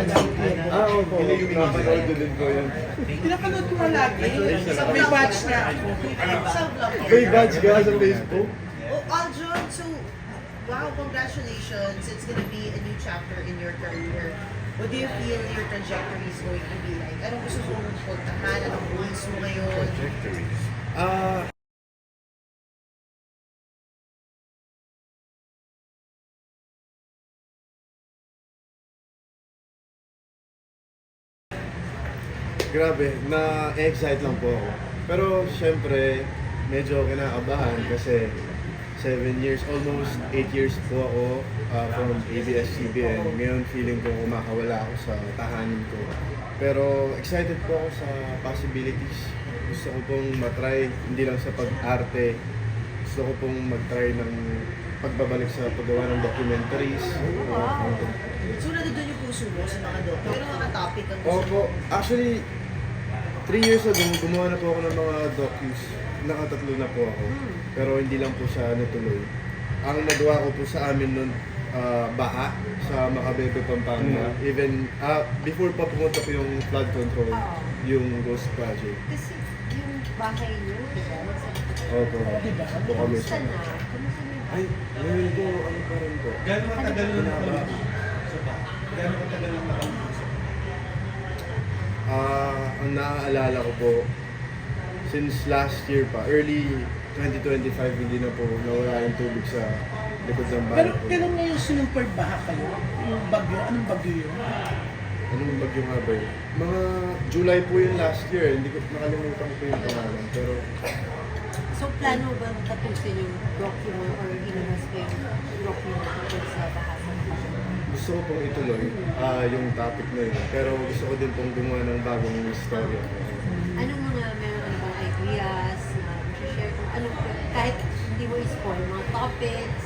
Opo. Napanood ko din po yun. Pinapanood ko nga lagi. May batch na ako. May badge ka sa Facebook? Oh, Aljon, so, wow, congratulations. It's gonna be a new chapter in your career. What do you feel your trajectory is going to be like? Anong gusto mong puntahan? Anong goals mo ngayon? Ah, grabe, na-excite lang po ako. Pero syempre, medyo kinakabahan kasi 7 years, almost 8 years po ako from ABS-CBN. Ngayon feeling ko kumakawala ako sa tahanin ko. Pero excited po ako sa possibilities. Gusto ko pong matry, hindi lang sa pag-arte. Gusto ko pong mag-try ng pagbabalik sa paggawa ng documentaries. Wow. So, nandun yung puso mo sa mga doc. Pero mga topic ang gusto Opo, mo. actually, 3 years ago, gumawa na po ako ng mga docus. Nakatatlo na po ako. Pero hindi lang po siya natuloy. Ang nagawa ko po sa amin nun, baha sa Macabebe, Pampanga. Even, before pa pumunta po yung flood control, yung Ghost Project. Kasi yung bahay niyo, di ba? Opo. Diba? Po kami Kamusta sa... na? Kamusta na yung Ay, ngayon po, ano pa rin po. Gano'ng katagal na Pinaba. Gano'ng katagal na Ang naaalala ko po, since last year pa, early 2025, hindi na po nawala yung tubig sa likod ng bahay Pero, ko. pero ngayon super baha kayo. Yung bagyo, anong bagyo yun? Anong bagyo nga ba yun? Mga July po yun last year, hindi ko nakalimutan ko yung pangalan. Pero So, plano ba tapusin yung document or ilabas pa yung document tungkol sa bahasa? gusto ko pong ituloy yung topic na yun. Pero gusto ko din pong gumawa ng bagong istorya. Anong mga meron ka na bang ideas na share kung ano, kahit hindi mo i-spoil, mga topics?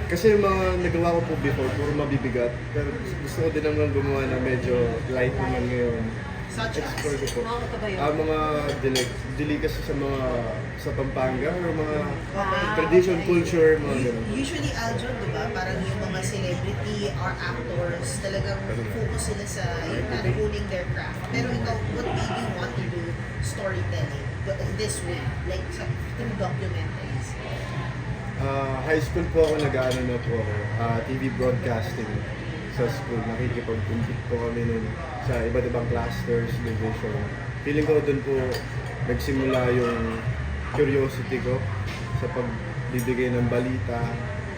Kasi yung mga nagawa ko po before, puro mabibigat. Pero gusto ko din naman gumawa na medyo light naman ngayon. Such as? Explore ko po. Mga kabayo? Mga dili kasi sa Pampanga or mga Ah, tradition, okay. culture, mga ganun. Usually, Aljon, di ba? Parang yung mga celebrity or actors, talagang focus sila sa yung honing their craft. Pero ikaw, what made you want to do storytelling this way? Like, sa through documentaries? High school po ako, nag-ano na po ako, TV broadcasting sa school. Nakikipag-compete po kami nun sa iba't ibang clusters, division. Feeling ko doon po nagsimula yung curiosity ko sa pagbibigay ng balita,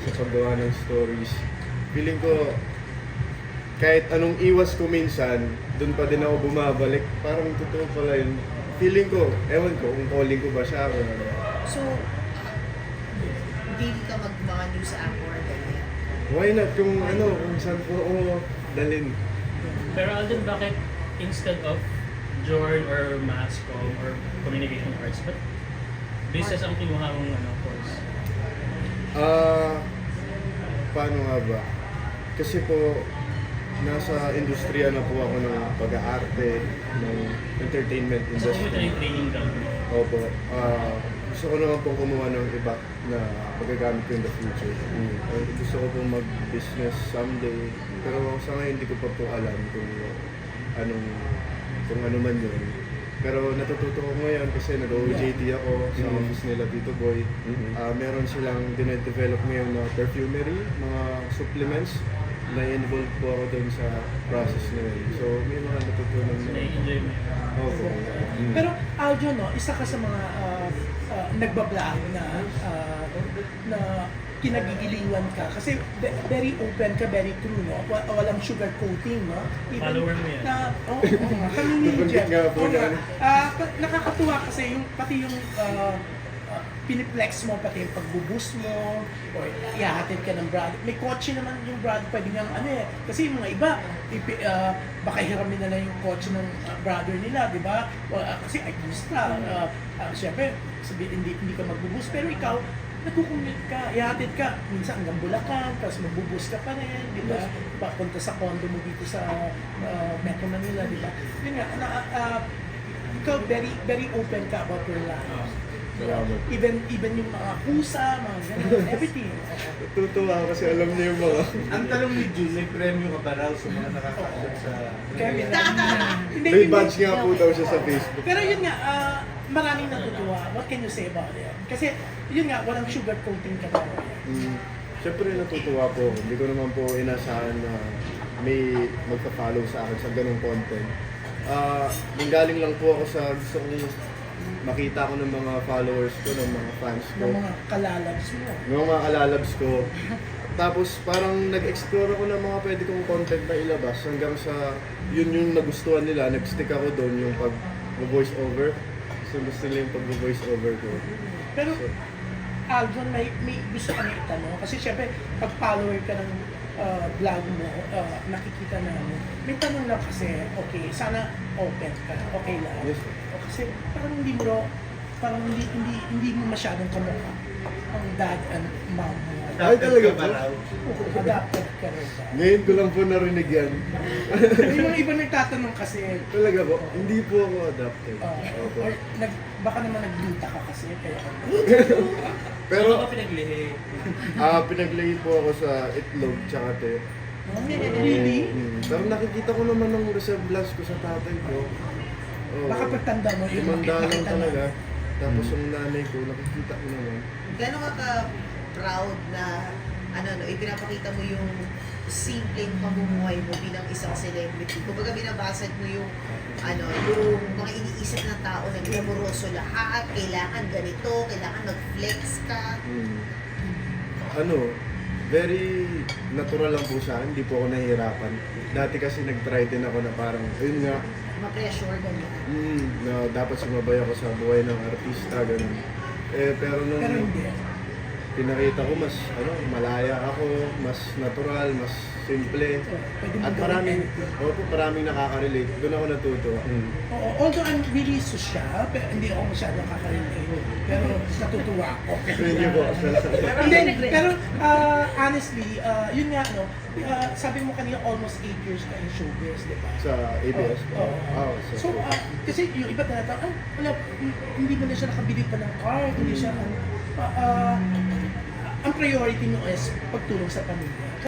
sa paggawa ng stories. Feeling ko kahit anong iwas ko minsan, doon pa din ako bumabalik. Parang totoo pala yun. Feeling ko, ewan ko kung calling ko ba siya o ano. So, hindi ka mga news anchor, ganyan. Why not? Kung saan po ako dalhin. Pero Alden, bakit instead of journal or mass comm or communication arts, but business ang kinuha mong course? Paano nga ba? Kasi po, nasa industriya na po ako ng pag-aarte, ng entertainment So, industry. ito yung training ground. Opo. Gusto ko naman pong kumuha ng iba na magagamit ko in the future. Gusto ko pong mag-business someday. Pero sa ngayon, hindi ko pa po alam kung ano man yun. Pero natututo ko ngayon kasi nag-OJT ako sa office nila Tito Boy. Meron silang dinedevelop ngayon na perfumery, mga supplements. Na-involve po ako dun sa process na yun. So may mga natutunan So, na. na-enjoy mo yun. Opo. Pero Aljo, no, isa ka sa mga nagbablog na kinagigiliwan ka kasi very open ka, very true, no? Walang sugar coating, no? Follower mo yan. Kami ni Nabanggit Jeff. nga po Oo nga. yan. Nakakatuwa kasi pati yung piniplex mo, pati yung pagbuboost mo, o ihahatid ka ng brother. May kotse naman yung brother, pwede nga kasi yung mga iba, baka hiramin na lang yung kotse ng brother nila, di ba? Kasi artista, syempre, sabihin, hindi ka magbuboost, pero ikaw, nagkukumute ka, ihatid ka, minsan hanggang Bulacan, tapos magbuboost ka pa rin, di ba? Papunta sa condo mo dito sa Metro Manila, di ba? Yun nga, ikaw very very open ka about your life. Salamat. Even yung mga kusa, mga ganun, everything. Natutuwa ako kasi alam niya yung mga... Ang tanong ni Jun, may premyo ka ba raw sa mga nakaka-upload sa... Kaya, hindi, May hindi. badge nga po daw siya sa Facebook. Pero yun nga, maraming natutuwa. What can you say about it? Kasi yun nga, walang sugar coating ka daw. Siyempre natutuwa po ako. Hindi ko naman po inasahan na may magpa-follow sa akin sa ganung content. Nanggaling lang po ako sa gusto kong makita ko ng mga followers ko, ng mga fans ko, Ng mga kalalabs mo. ng mga kalalabs ko. Tapos parang nag-explore ako ng mga pwede kong content na ilabas hanggang sa yun yung nagustuhan nila. Nag-stick ako doon yung pag-voice over. So gusto nila yung pag-voice over ko. Pero Aljon, may gusto kami itanong. Kasi syempre, pag follower ka ng vlog mo, nakikita namin. May tanong lang kasi, okay, sana open ka, okay lang. Yes. O kasi parang hindi mo masyadong kamukha ang dad and mom mo. Ay, talaga ka ba po? raw? Adapted ka rin ba? Ngayon ko lang po narinig yan. May mga iba nagtatanong kasi, Talaga po? Hindi po ako adapted. Opo. or baka naman nagluta ka kasi, kaya Pero Ano ka pinaglihi? pinaglay po ako sa itlog tsaka te. really? Pero nakikita ko naman ng resemblance ko sa tatay ko. Oo. Baka pagtanda mo, yun, Tumanda lang nakita mo. talaga. Tapos yung nanay ko, nakikita ko naman. Gano'n ka proud na ipinapakita mo yung simpleng pamumuhay mo bilang isang celebrity. Kumbaga binabasag mo yung yung mga iniisip ng tao na glamoroso lahat, kailangan ganito, kailangan mag-flex ka. Very natural lang po sa akin, hindi po ako nahihirapan. Dati kasi nag-try din ako na parang, ayun nga, Ma-pressure ganyan. na dapat sumabay ako sa buhay ng artista, ganun. Pero nung Pero hindi. pinakita ko, mas malaya ako, mas natural, mas simple. Pwede mo At gawin anything. maraming nakaka-relate. Doon ako natutuwa. Oo, although I'm really social, pero hindi ako masyadong kakarelate. Pero natutuwa ako. Thank you po. Hindi, pero honestly, yun nga, sabi mo kanina almost 8 years ka in showbiz, di ba? Sa ABS po. Oo. So, kasi yung iba tinatawag, wala, hindi mo na siya nakabili pa ng car, hindi siya, ang priority mo is pagtulong sa pamilya.